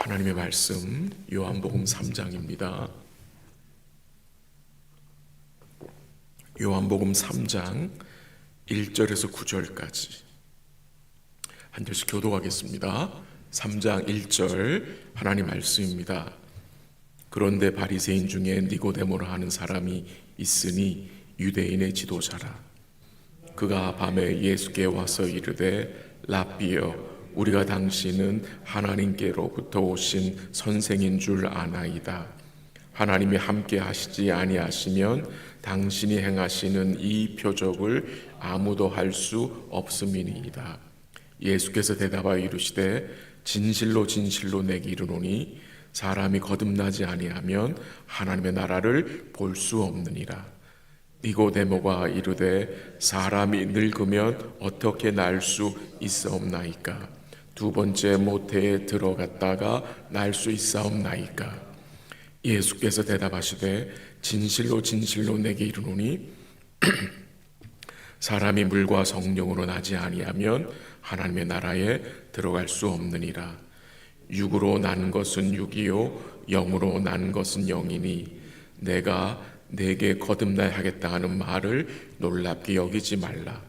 하나님의 말씀 요한복음 3장입니다. 요한복음 3장 1절에서 9절까지 한 절씩 교독하겠습니다. 3장 1절 하나님 말씀입니다. 그런데 바리새인 중에 니고데모라 하는 사람이 있으니 유대인의 지도자라. 그가 밤에 예수께 와서 이르되 랍비여, 우리가 당신은 하나님께로부터 오신 선생인 줄 아나이다. 하나님이 함께 하시지 아니하시면 당신이 행하시는 이 표적을 아무도 할 수 없음이니이다. 예수께서 대답하여 이르시되 진실로 진실로 내게 이르노니 사람이 거듭나지 아니하면 하나님의 나라를 볼 수 없느니라. 니고데모가 이르되 사람이 늙으면 어떻게 날 수 있사옵나이까? 두 번째 모태에 들어갔다가 날 수 있사옵나이까? 예수께서 대답하시되 진실로 진실로 내게 이르노니 사람이 물과 성령으로 나지 아니하면 하나님의 나라에 들어갈 수 없느니라. 육으로 난 것은 육이요 영으로 난 것은 영이니 내가 내게 거듭나야 하겠다 하는 말을 놀랍게 여기지 말라.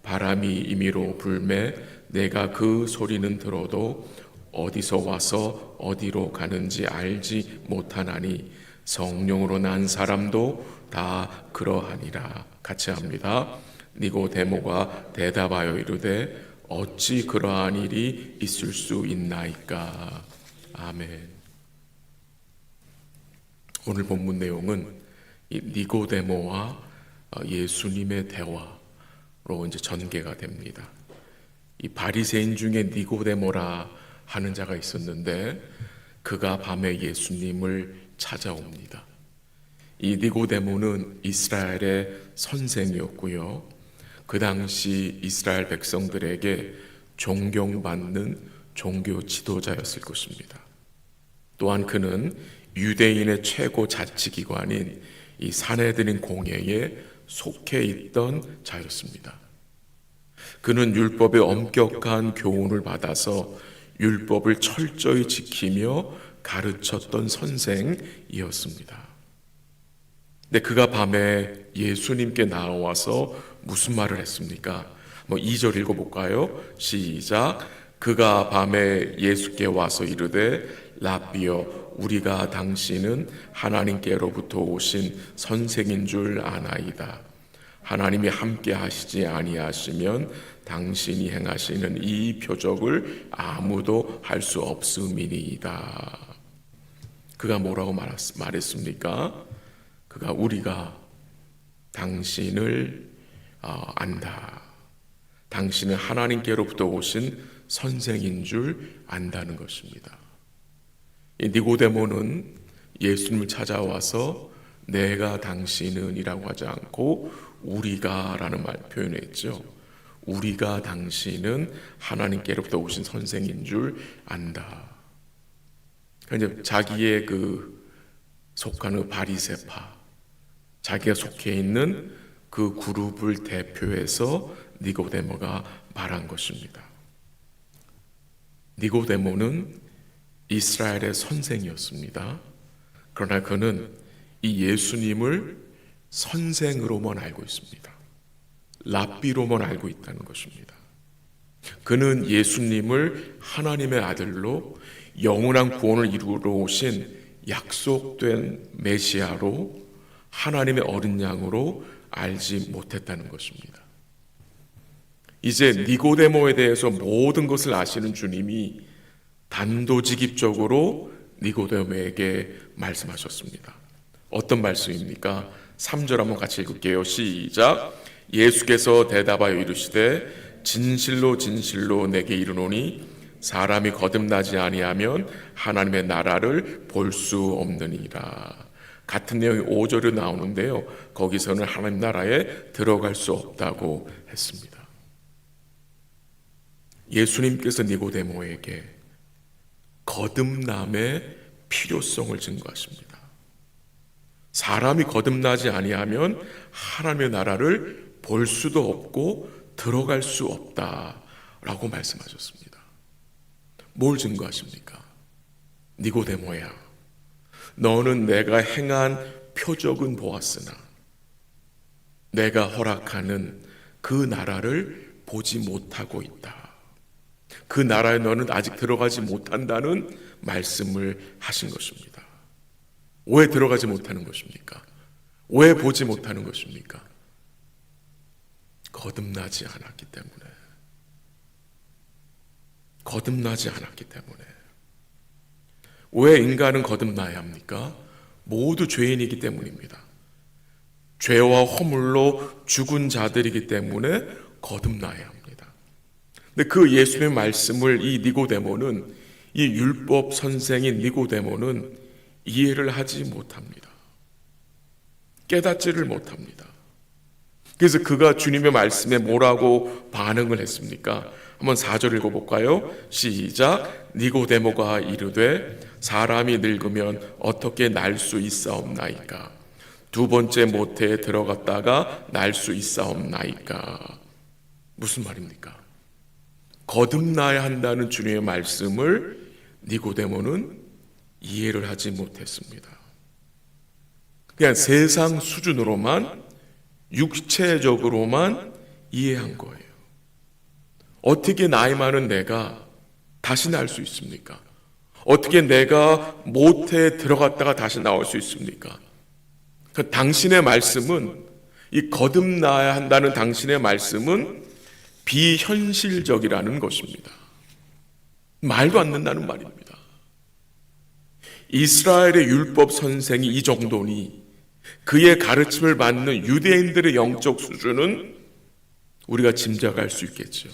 바람이 임의로 불매 내가 그 소리는 들어도 어디서 와서 어디로 가는지 알지 못하나니 성령으로 난 사람도 다 그러하니라. 같이 합니다. 니고데모가 대답하여 이르되 어찌 그러한 일이 있을 수 있나이까? 아멘. 오늘 본문 내용은 이 니고데모와 예수님의 대화로 이제 전개가 됩니다. 이 바리새인 중에 니고데모라 하는 자가 있었는데 그가 밤에 예수님을 찾아옵니다. 이 니고데모는 이스라엘의 선생이었고요. 그 당시 이스라엘 백성들에게 존경받는 종교 지도자였을 것입니다. 또한 그는 유대인의 최고 자치기관인 이 산헤드린 공회에 속해 있던 자였습니다. 그는 율법의 엄격한 교훈을 받아서 율법을 철저히 지키며 가르쳤던 선생이었습니다. 근데 그가 밤에 예수님께 나와서 무슨 말을 했습니까? 2절 읽어볼까요? 시작. 그가 밤에 예수께 와서 이르되 랍비여, 우리가 당신은 하나님께로부터 오신 선생인 줄 아나이다. 하나님이 함께 하시지 아니하시면 당신이 행하시는 이 표적을 아무도 할 수 없음이니이다. 그가 뭐라고 말했습니까? 그가 우리가 당신을 안다. 당신은 하나님께로부터 오신 선생인 줄 안다는 것입니다. 이 니고데모는 예수님을 찾아와서 내가 당신은 이라고 하지 않고 우리가 라는 말 표현했죠. 우리가 당신은 하나님께로부터 오신 선생인 줄 안다. 그러니까 이제 자기의 그 속하는 바리새파, 자기가 속해 있는 그 그룹을 대표해서 니고데모가 말한 것입니다. 니고데모는 이스라엘의 선생이었습니다. 그러나 그는 이 예수님을 선생으로만 알고 있습니다. 랍비로만 알고 있다는 것입니다. 그는 예수님을 하나님의 아들로 영원한 구원을 이루러 오신 약속된 메시아로 하나님의 어린 양으로 알지 못했다는 것입니다. 이제 니고데모에 대해서 모든 것을 아시는 주님이 단도직입적으로 니고데모에게 말씀하셨습니다. 어떤 말씀입니까? 3절 한번 같이 읽을게요. 시작. 예수께서 대답하여 이르시되 진실로 진실로 내게 이르노니 사람이 거듭나지 아니하면 하나님의 나라를 볼 수 없느니라. 같은 내용이 5절에 나오는데요. 거기서는 하나님 나라에 들어갈 수 없다고 했습니다. 예수님께서 니고데모에게 거듭남의 필요성을 증거하십니다. 사람이 거듭나지 아니하면 하나님의 나라를 볼 수도 없고 들어갈 수 없다라고 말씀하셨습니다. 뭘 증거하십니까? 니고데모야, 너는 내가 행한 표적은 보았으나 내가 허락하는 그 나라를 보지 못하고 있다. 그 나라에 너는 아직 들어가지 못한다는 말씀을 하신 것입니다. 왜 들어가지 못하는 것입니까? 왜 보지 못하는 것입니까? 거듭나지 않았기 때문에. 거듭나지 않았기 때문에. 왜 인간은 거듭나야 합니까? 모두 죄인이기 때문입니다. 죄와 허물로 죽은 자들이기 때문에 거듭나야 합니다. 근데 그 예수님의 말씀을 이 니고데모는, 이 율법 선생인 니고데모는 이해를 하지 못합니다. 깨닫지를 못합니다. 그래서 그가 주님의 말씀에 뭐라고 반응을 했습니까? 한번 4절 읽어볼까요? 시작. 니고데모가 이르되 사람이 늙으면 어떻게 날 수 있사옵나이까? 두 번째 모태에 들어갔다가 날 수 있사옵나이까? 무슨 말입니까? 거듭나야 한다는 주님의 말씀을 니고데모는 이해를 하지 못했습니다. 그냥 세상 수준으로만, 육체적으로만 이해한 거예요. 어떻게 나이 많은 내가 다시 날 수 있습니까? 어떻게 내가 모태에 들어갔다가 다시 나올 수 있습니까? 그 당신의 말씀은, 이 거듭나야 한다는 당신의 말씀은 비현실적이라는 것입니다. 말도 안 된다는 말입니다. 이스라엘의 율법 선생이 이 정도니 그의 가르침을 받는 유대인들의 영적 수준은 우리가 짐작할 수 있겠죠.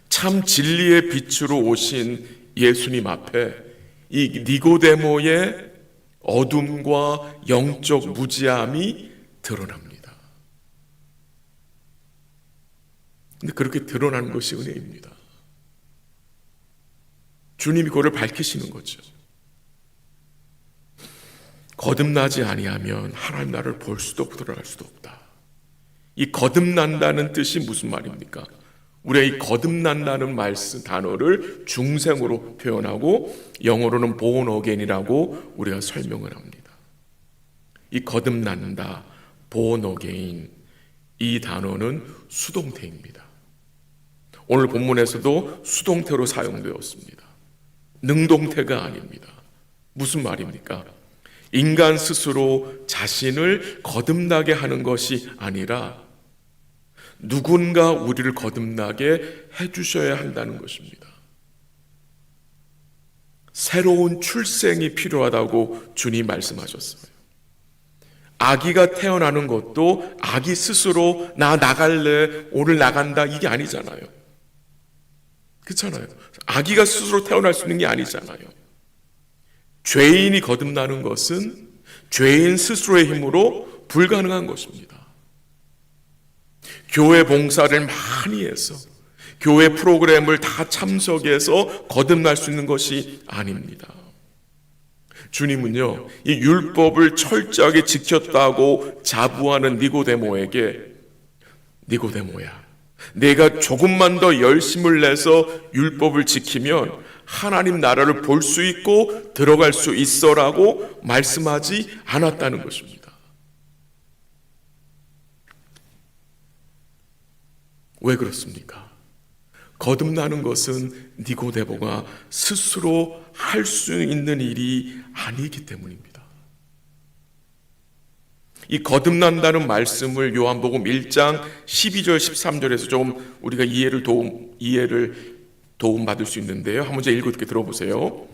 참 진리의 빛으로 오신 예수님 앞에 이 니고데모의 어둠과 영적 무지함이 드러납니다. 근데 그렇게 드러나는 것이 은혜입니다. 주님이 그를 밝히시는 거죠. 거듭나지 아니하면 하나님 나라를 볼 수도 없고 들어갈 수도 없다. 이 거듭난다는 뜻이 무슨 말입니까? 우리가 이 거듭난다는 말씀 단어를 중생으로 표현하고 영어로는 born again이라고 우리가 설명을 합니다. 이 거듭난다, born again, 이 단어는 수동태입니다. 오늘 본문에서도 수동태로 사용되었습니다. 능동태가 아닙니다. 무슨 말입니까? 인간 스스로 자신을 거듭나게 하는 것이 아니라 누군가 우리를 거듭나게 해주셔야 한다는 것입니다. 새로운 출생이 필요하다고 주님 말씀하셨어요. 아기가 태어나는 것도 아기 스스로 나 나갈래, 오늘 나간다, 이게 아니잖아요. 그렇잖아요. 아기가 스스로 태어날 수 있는 게 아니잖아요. 죄인이 거듭나는 것은 죄인 스스로의 힘으로 불가능한 것입니다. 교회 봉사를 많이 해서 교회 프로그램을 다 참석해서 거듭날 수 있는 것이 아닙니다. 주님은요, 이 율법을 철저하게 지켰다고 자부하는 니고데모에게, 니고데모야, 내가 조금만 더 열심을 내서 율법을 지키면 하나님 나라를 볼 수 있고 들어갈 수 있어라고 말씀하지 않았다는 것입니다. 왜 그렇습니까? 거듭나는 것은 니고데모가 스스로 할 수 있는 일이 아니기 때문입니다. 이 거듭난다는 말씀을 요한복음 1장 12절 13절에서 좀 우리가 이해를 도움받을 수 있는데요. 한번 제가 읽고 들어보세요.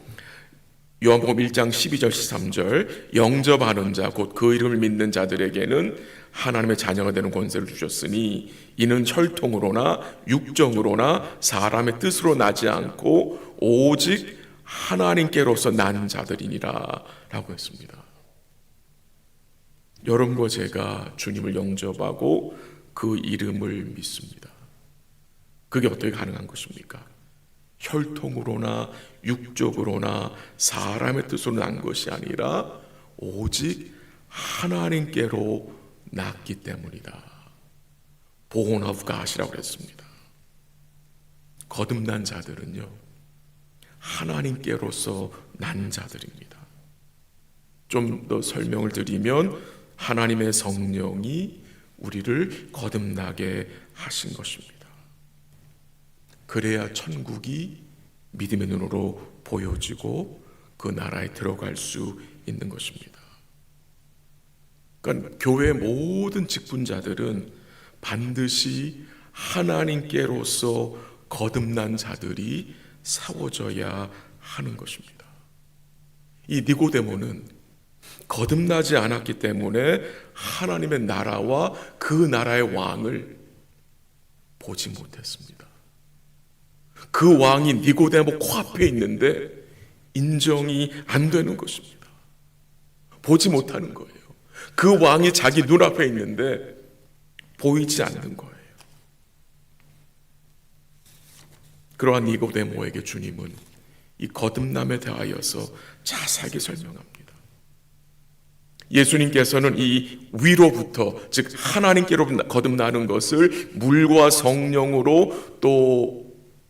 요한복음 1장 12절 13절, 영접하는 자 곧 그 이름을 믿는 자들에게는 하나님의 자녀가 되는 권세를 주셨으니 이는 혈통으로나 육정으로나 사람의 뜻으로 나지 않고 오직 하나님께로서 난 자들이니라 라고 했습니다. 여러분과 제가 주님을 영접하고 그 이름을 믿습니다. 그게 어떻게 가능한 것입니까? 혈통으로나 육적으로나 사람의 뜻으로 난 것이 아니라 오직 하나님께로 났기 때문이다. born of God이라고 했습니다. 거듭난 자들은요, 하나님께로서 난 자들입니다. 좀 더 설명을 드리면 하나님의 성령이 우리를 거듭나게 하신 것입니다. 그래야 천국이 믿음의 눈으로 보여지고 그 나라에 들어갈 수 있는 것입니다. 그러니까 교회 모든 직분자들은 반드시 하나님께로서 거듭난 자들이 세워져야 하는 것입니다. 이 니고데모는 거듭나지 않았기 때문에 하나님의 나라와 그 나라의 왕을 보지 못했습니다. 그 왕이 니고데모 코앞에 있는데 인정이 안 되는 것입니다. 보지 못하는 거예요. 그 왕이 자기 눈앞에 있는데 보이지 않는 거예요. 그러한 니고데모에게 주님은 이 거듭남에 대하여서 자세하게 설명합니다. 예수님께서는 이 위로부터, 즉 하나님께로 거듭나는 것을 물과 성령으로 또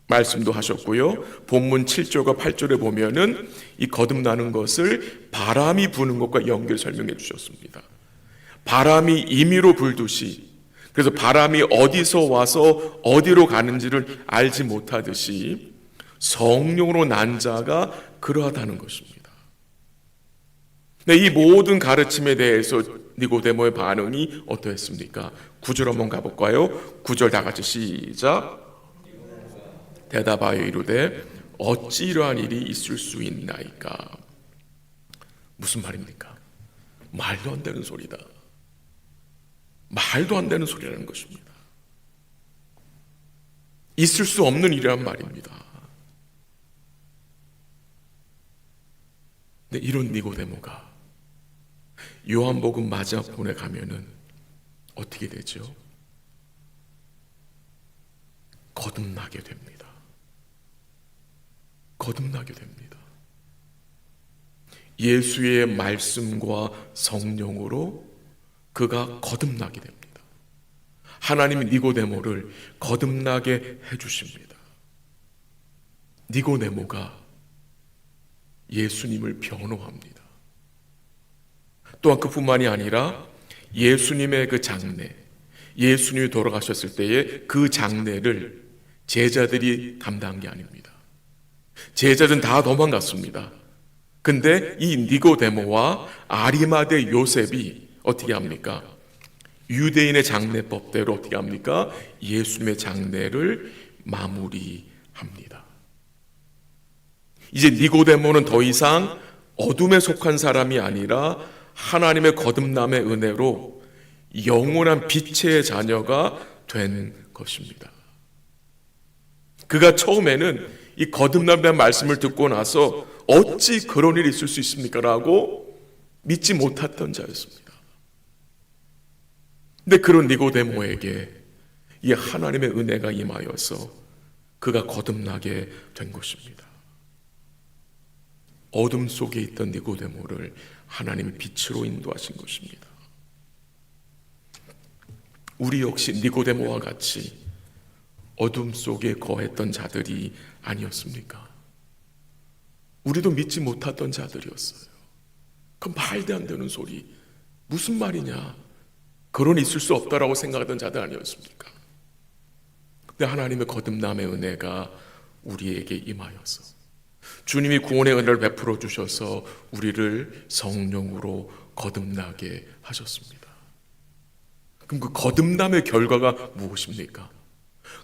말씀도 하셨고요. 본문 7절과 8절에 보면은 이 거듭나는 것을 바람이 부는 것과 연결 설명해 주셨습니다. 바람이 임의로 불듯이, 그래서 바람이 어디서 와서 어디로 가는지를 알지 못하듯이 성령으로 난 자가 그러하다는 것입니다. 네, 이 모든 가르침에 대해서 니고데모의 반응이 어떠했습니까? 9절 한번 가볼까요? 9절 다 같이 시작. 대답하여 이르되 어찌 이러한 일이 있을 수 있나이까? 무슨 말입니까? 말도 안 되는 소리다. 말도 안 되는 소리라는 것입니다. 있을 수 없는 일이란 말입니다. 근데 이런 니고데모가 요한복음 마지막 부분에 가면은 어떻게 되죠? 거듭나게 됩니다. 거듭나게 됩니다. 예수의 말씀과 성령으로 그가 거듭나게 됩니다. 하나님이 니고데모를 거듭나게 해주십니다. 니고데모가 예수님을 변호합니다. 또한 그뿐만이 아니라 예수님의 그 장례, 예수님이 돌아가셨을 때의 그 장례를 제자들이 감당한 게 아닙니다. 제자들은 다 도망갔습니다. 근데 이 니고데모와 아리마대 요셉이 어떻게 합니까? 유대인의 장례법대로 어떻게 합니까? 예수님의 장례를 마무리합니다. 이제 니고데모는 더 이상 어둠에 속한 사람이 아니라 하나님의 거듭남의 은혜로 영원한 빛의 자녀가 된 것입니다. 그가 처음에는 이 거듭남에 대한 말씀을 듣고 나서 어찌 그런 일이 있을 수 있습니까? 라고 믿지 못했던 자였습니다. 근데 그런 니고데모에게 이 하나님의 은혜가 임하여서 그가 거듭나게 된 것입니다. 어둠 속에 있던 니고데모를 하나님이 빛으로 인도하신 것입니다. 우리 역시 니고데모와 같이 어둠 속에 거했던 자들이 아니었습니까? 우리도 믿지 못했던 자들이었어요. 그 말도 안 되는 소리, 무슨 말이냐, 그런 있을 수 없다라고 생각하던 자들 아니었습니까? 근데 하나님의 거듭남의 은혜가 우리에게 임하여서 주님이 구원의 은혜를 베풀어 주셔서 우리를 성령으로 거듭나게 하셨습니다. 그럼 그 거듭남의 결과가 무엇입니까?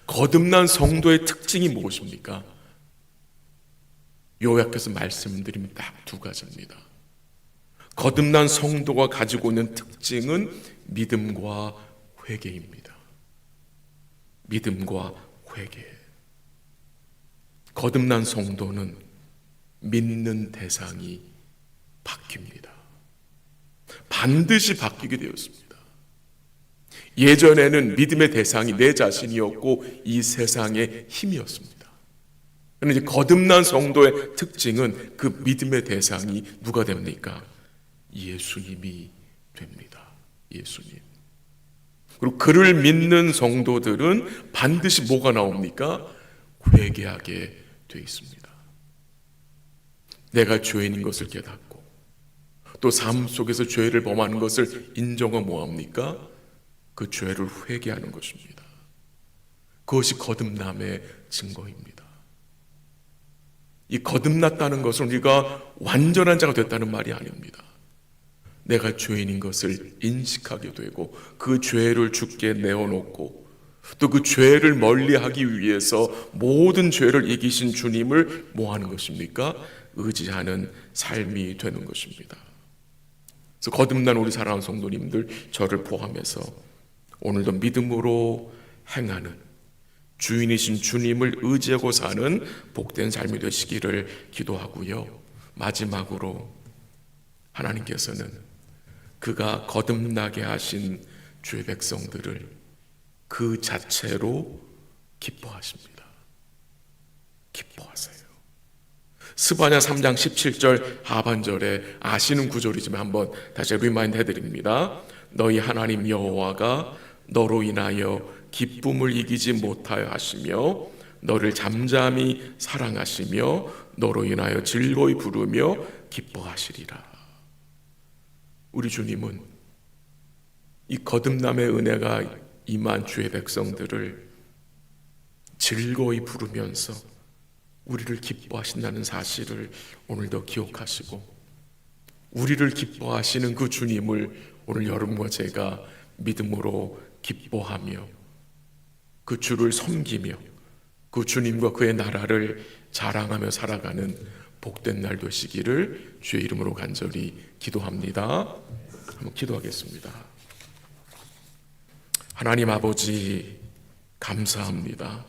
거듭난 성도의 특징이 무엇입니까? 요약해서 말씀드리면 딱 두 가지입니다. 거듭난 성도가 가지고 있는 특징은 믿음과 회개입니다. 믿음과 회개. 거듭난 성도는 믿는 대상이 바뀝니다. 반드시 바뀌게 되었습니다. 예전에는 믿음의 대상이 내 자신이었고 이 세상의 힘이었습니다. 그런데 이제 거듭난 성도의 특징은 그 믿음의 대상이 누가 됩니까? 예수님이 됩니다. 예수님. 그리고 그를 믿는 성도들은 반드시 뭐가 나옵니까? 회개하게 되어 있습니다. 내가 죄인인 것을 깨닫고 또 삶 속에서 죄를 범하는 것을 인정하고 뭐합니까? 그 죄를 회개하는 것입니다. 그것이 거듭남의 증거입니다. 이 거듭났다는 것은 우리가 완전한 자가 됐다는 말이 아닙니다. 내가 죄인인 것을 인식하게 되고 그 죄를 주께 내어놓고 또 그 죄를 멀리하기 위해서 모든 죄를 이기신 주님을 뭐 하는 것입니까? 의지하는 삶이 되는 것입니다. 그래서 거듭난 우리 사랑하는 성도님들, 저를 포함해서 오늘도 믿음으로 행하는 주인이신 주님을 의지하고 사는 복된 삶이 되시기를 기도하고요. 마지막으로 하나님께서는 그가 거듭나게 하신 주의 백성들을 그 자체로 기뻐하십니다. 기뻐하세요. 스바냐 3장 17절 하반절에 아시는 구절이지만 한번 다시 리마인드 해드립니다. 너희 하나님 여호와가 너로 인하여 기쁨을 이기지 못하여 하시며 너를 잠잠히 사랑하시며 너로 인하여 즐거이 부르며 기뻐하시리라. 우리 주님은 이 거듭남의 은혜가 임한 주의 백성들을 즐거이 부르면서 우리를 기뻐하신다는 사실을 오늘도 기억하시고 우리를 기뻐하시는 그 주님을 오늘 여러분과 제가 믿음으로 기뻐하며 그 주를 섬기며 그 주님과 그의 나라를 자랑하며 살아가는 복된 날 되시기를 주의 이름으로 간절히 기도합니다. 한번 기도하겠습니다. 하나님 아버지, 감사합니다.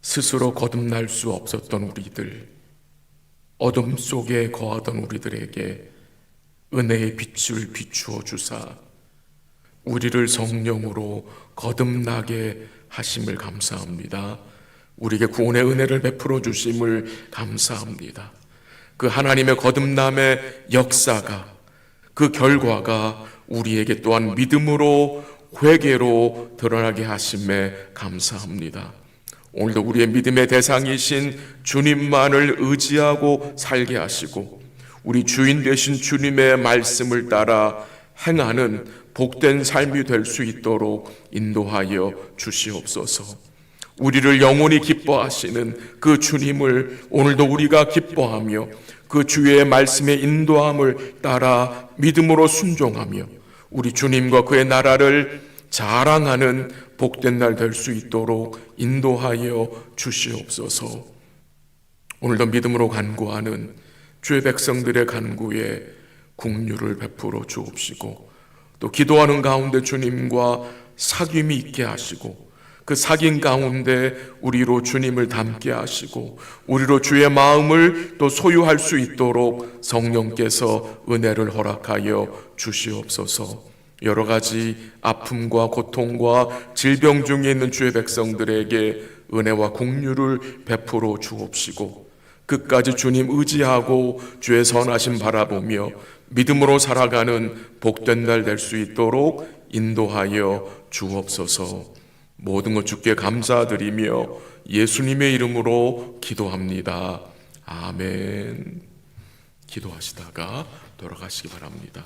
스스로 거듭날 수 없었던 우리들, 어둠 속에 거하던 우리들에게 은혜의 빛을 비추어 주사 우리를 성령으로 거듭나게 하심을 감사합니다. 우리에게 구원의 은혜를 베풀어 주심을 감사합니다. 그 하나님의 거듭남의 역사가, 그 결과가 우리에게 또한 믿음으로 회개로 드러나게 하심에 감사합니다. 오늘도 우리의 믿음의 대상이신 주님만을 의지하고 살게 하시고 우리 주인 되신 주님의 말씀을 따라 행하는 복된 삶이 될 수 있도록 인도하여 주시옵소서. 우리를 영원히 기뻐하시는 그 주님을 오늘도 우리가 기뻐하며 그 주의 말씀의 인도함을 따라 믿음으로 순종하며 우리 주님과 그의 나라를 자랑하는 복된 날 될 수 있도록 인도하여 주시옵소서. 오늘도 믿음으로 간구하는 주의 백성들의 간구에 긍휼을 베풀어 주옵시고 또 기도하는 가운데 주님과 사귐이 있게 하시고 그 사귐 가운데 우리로 주님을 닮게 하시고 우리로 주의 마음을 또 소유할 수 있도록 성령께서 은혜를 허락하여 주시옵소서. 여러 가지 아픔과 고통과 질병 중에 있는 주의 백성들에게 은혜와 긍휼을 베풀어 주옵시고 끝까지 주님 의지하고 주의 선하심 바라보며 믿음으로 살아가는 복된 날 될 수 있도록 인도하여 주옵소서. 모든 것 주께 감사드리며 예수님의 이름으로 기도합니다. 아멘. 기도하시다가 돌아가시기 바랍니다.